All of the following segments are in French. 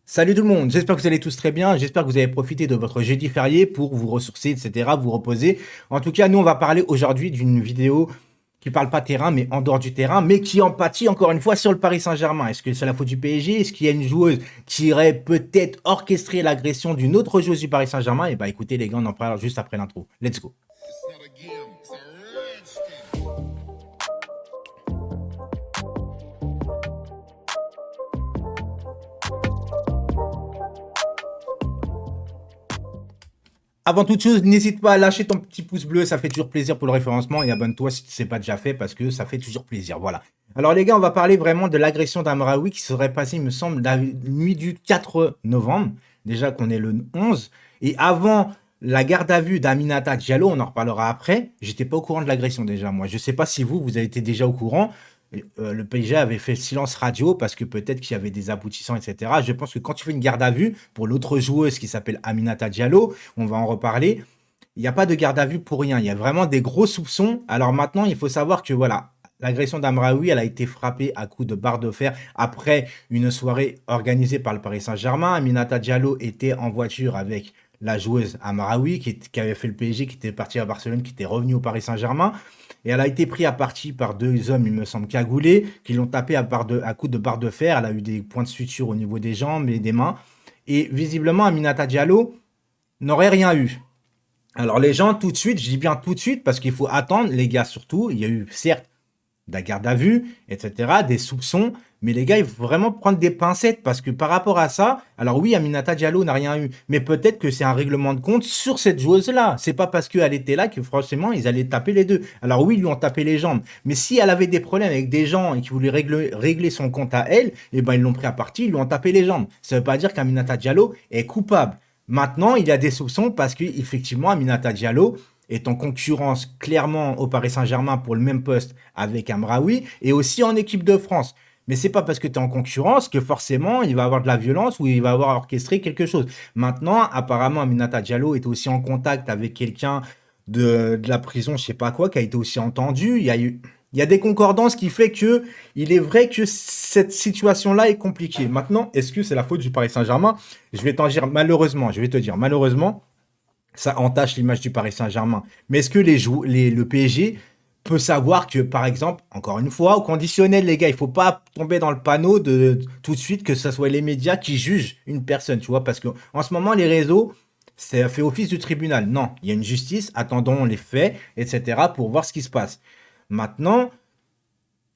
Salut tout le monde, j'espère que vous allez tous très bien, j'espère que vous avez profité de votre jeudi férié pour vous ressourcer, etc., vous reposer. En tout cas, nous on va parler aujourd'hui d'une vidéo qui parle pas terrain, mais en dehors du terrain, mais qui empathie encore une fois sur le Paris Saint-Germain. Est-ce que c'est la faute du PSG? Est-ce qu'il y a une joueuse qui irait peut-être orchestrer l'agression d'une autre joueuse du Paris Saint-Germain? Et bah écoutez les gars, on en parle juste après l'intro. Let's go. Avant toute chose, n'hésite pas à lâcher ton petit pouce bleu, ça fait toujours plaisir pour le référencement et abonne-toi si ce n'est pas déjà fait parce que ça fait toujours plaisir. Voilà. Alors les gars, on va parler vraiment de l'agression d'Amraoui qui serait passée, il me semble, la nuit du 4 novembre. Déjà qu'on est le 11. Et avant la garde à vue d'Aminata Diallo, on en reparlera après, j'étais pas au courant de l'agression déjà. Moi, je sais pas si vous avez été déjà au courant. Le PSG avait fait silence radio parce que peut-être qu'il y avait des aboutissants, etc. Je pense que quand tu fais une garde à vue pour l'autre joueuse qui s'appelle Aminata Diallo, on va en reparler, il n'y a pas de garde à vue pour rien. Il y a vraiment des gros soupçons. Alors maintenant, il faut savoir que voilà, l'agression d'Amraoui, elle a été frappée à coups de barre de fer après une soirée organisée par le Paris Saint-Germain. Aminata Diallo était en voiture avec la joueuse Amraoui qui avait fait le PSG, qui était partie à Barcelone, qui était revenue au Paris Saint-Germain. Et elle a été prise à partie par deux hommes, il me semble, cagoulés, qui l'ont tapée à coups de barre de fer. Elle a eu des points de suture au niveau des jambes et des mains. Et visiblement, Aminata Diallo n'aurait rien eu. Alors les gens, tout de suite, je dis bien tout de suite, parce qu'il faut attendre, les gars surtout, il y a eu certes de la garde à vue, etc., des soupçons, mais les gars, il faut vraiment prendre des pincettes, parce que par rapport à ça, alors oui, Aminata Diallo n'a rien eu, mais peut-être que c'est un règlement de compte sur cette joueuse-là. C'est pas parce qu'elle était là que franchement, ils allaient taper les deux. Alors oui, ils lui ont tapé les jambes, mais si elle avait des problèmes avec des gens et qui voulaient régler son compte à elle, eh ben ils l'ont pris à partie, ils lui ont tapé les jambes. Ça veut pas dire qu'Aminata Diallo est coupable. Maintenant, il y a des soupçons parce qu'effectivement, Aminata Diallo est en concurrence clairement au Paris Saint-Germain pour le même poste avec Amraoui et aussi en équipe de France. Mais c'est pas parce que tu es en concurrence que forcément il va avoir de la violence ou il va avoir orchestré quelque chose. Maintenant, apparemment, Aminata Diallo est aussi en contact avec quelqu'un de la prison, je sais pas quoi, qui a été aussi entendu. Il y a des concordances qui fait que il est vrai que cette situation-là est compliquée. Maintenant, est-ce que c'est la faute du Paris Saint-Germain? Je vais t'en dire malheureusement, je vais te dire malheureusement, ça entache l'image du Paris Saint-Germain. Mais est-ce que le PSG peut savoir que, par exemple, encore une fois, au conditionnel, les gars, il faut pas tomber dans le panneau de tout de suite que ce soit les médias qui jugent une personne, tu vois, parce que en ce moment, les réseaux, ça fait office du tribunal. Non, il y a une justice, attendons les faits, etc., pour voir ce qui se passe. Maintenant,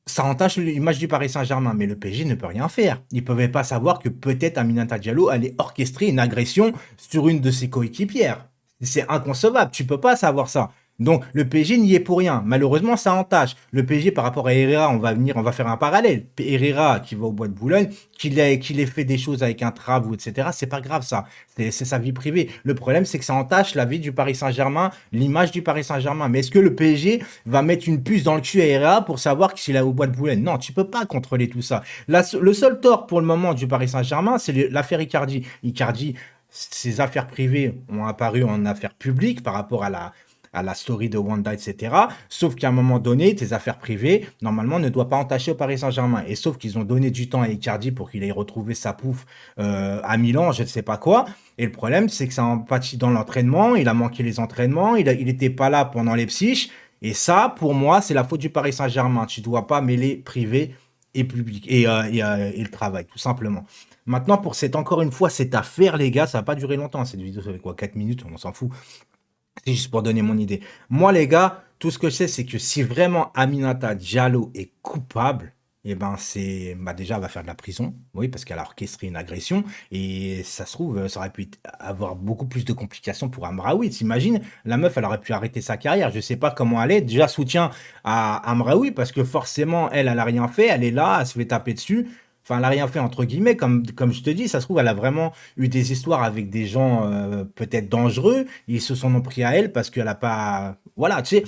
ça entache l'image du Paris Saint-Germain, mais le PSG ne peut rien faire. Ils ne pouvaient pas savoir que peut-être Aminata Diallo allait orchestrer une agression sur une de ses coéquipières. C'est inconcevable, tu peux pas savoir ça. Donc le PSG n'y est pour rien. Malheureusement, ça entache. Le PSG par rapport à Herrera, on va faire un parallèle. Herrera qui va au Bois de Boulogne, qu'il ait fait des choses avec un trave ou etc. C'est pas grave ça. C'est sa vie privée. Le problème, c'est que ça entache la vie du Paris Saint-Germain, l'image du Paris Saint-Germain. Mais est-ce que le PSG va mettre une puce dans le cul à Herrera pour savoir qu'il est au Bois de Boulogne? Non, tu peux pas contrôler tout ça. Le seul tort pour le moment du Paris Saint-Germain, c'est l'affaire Icardi. Icardi, ses affaires privées ont apparu en affaires publiques par rapport à la story de Wanda, etc. Sauf qu'à un moment donné, tes affaires privées, normalement, ne doivent pas entacher au Paris Saint-Germain. Et sauf qu'ils ont donné du temps à Icardi pour qu'il ait retrouvé sa pouffe à Milan, je ne sais pas quoi. Et le problème, c'est que ça empathie dans l'entraînement, il a manqué les entraînements, il n'était pas là pendant les psyches. Et ça, pour moi, c'est la faute du Paris Saint-Germain. Tu ne dois pas mêler privé et public et le travail, tout simplement. Maintenant, encore une fois, cette affaire, les gars, ça va pas durer longtemps. Cette vidéo, ça fait quoi, 4 minutes, on s'en fout. C'est juste pour donner mon idée. Moi, les gars, tout ce que je sais, c'est que si vraiment Aminata Diallo est coupable, eh ben déjà elle va faire de la prison, oui, parce qu'elle a orchestré une agression et ça se trouve, ça aurait pu avoir beaucoup plus de complications pour Amraoui. T'imagines, la meuf, elle aurait pu arrêter sa carrière. Je sais pas comment elle est. Déjà soutien à Amraoui parce que forcément, elle a rien fait, elle est là, elle se fait taper dessus. Enfin, elle a rien fait entre guillemets, comme je te dis, ça se trouve, elle a vraiment eu des histoires avec des gens peut-être dangereux. Ils se sont pris à elle parce qu'elle a pas. Voilà, tu sais,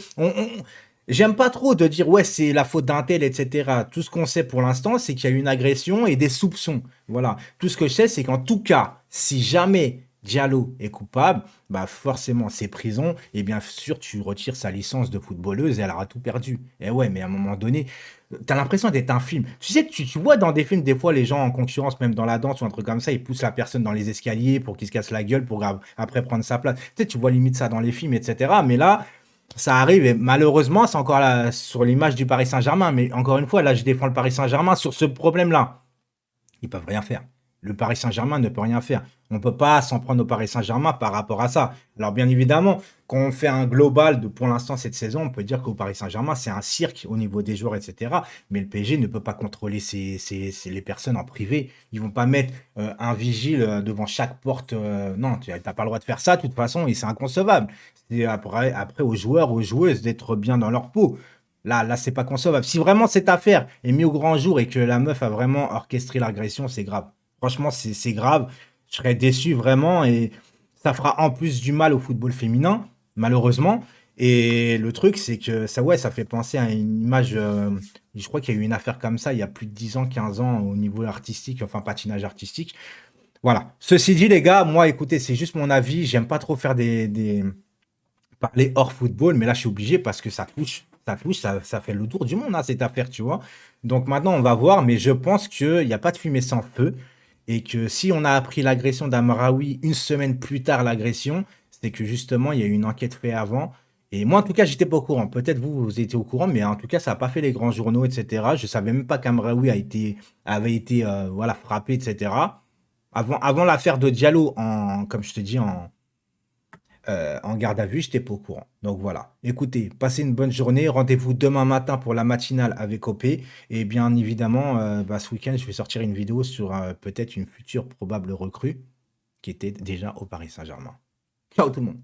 j'aime pas trop de dire ouais, c'est la faute d'un tel, etc. Tout ce qu'on sait pour l'instant, c'est qu'il y a eu une agression et des soupçons. Voilà. Tout ce que je sais, c'est qu'en tout cas, si jamais Diallo est coupable, bah forcément c'est prison et bien sûr tu retires sa licence de footballeuse et elle aura tout perdu. Et ouais, mais à un moment donné, tu l'impression d'être un film. Tu sais, tu vois dans des films, des fois, les gens en concurrence, même dans la danse ou un truc comme ça, ils poussent la personne dans les escaliers pour qu'il se casse la gueule pour après prendre sa place. Tu sais, tu vois limite ça dans les films, etc. Mais là, ça arrive et malheureusement, c'est encore là sur l'image du Paris Saint-Germain. Mais encore une fois, là, je défends le Paris Saint-Germain sur ce problème-là. Ils peuvent rien faire. Le Paris Saint-Germain ne peut rien faire. On ne peut pas s'en prendre au Paris Saint-Germain par rapport à ça. Alors bien évidemment, quand on fait un global de pour l'instant cette saison, on peut dire qu'au Paris Saint-Germain, c'est un cirque au niveau des joueurs, etc. Mais le PSG ne peut pas contrôler les personnes en privé. Ils vont pas mettre un vigile devant chaque porte. Non, tu n'as pas le droit de faire ça de toute façon et c'est inconcevable. C'est après aux joueurs, aux joueuses d'être bien dans leur peau. Là, c'est pas concevable. Si vraiment cette affaire est mise au grand jour et que la meuf a vraiment orchestré l'agression, c'est grave. Franchement, c'est grave. Je serais déçu vraiment et ça fera en plus du mal au football féminin, malheureusement. Et le truc, c'est que ça, ouais, ça fait penser à une image. Je crois qu'il y a eu une affaire comme ça il y a plus de 10 ans, 15 ans au niveau artistique, enfin patinage artistique. Voilà. Ceci dit, les gars, moi, écoutez, c'est juste mon avis. J'aime pas trop faire parler hors football, mais là, je suis obligé parce que ça fait le tour du monde, hein, cette affaire, tu vois. Donc maintenant, on va voir, mais je pense qu'il n'y a pas de fumée sans feu et que si on a appris l'agression d'Amraoui une semaine plus tard, l'agression, c'est que justement, il y a eu une enquête faite avant. Et moi, en tout cas, j'étais pas au courant. Peut-être vous, vous étiez au courant, mais en tout cas, ça n'a pas fait les grands journaux, etc. Je savais même pas qu'Amraoui avait été voilà, frappé, etc. Avant l'affaire de Diallo, comme je te dis, en garde à vue, j'étais pas au courant. Donc voilà. Écoutez, passez une bonne journée. Rendez-vous demain matin pour la matinale avec OP. Et bien évidemment, bah, ce week-end, je vais sortir une vidéo sur peut-être une future probable recrue qui était déjà au Paris Saint-Germain. Ciao tout le monde.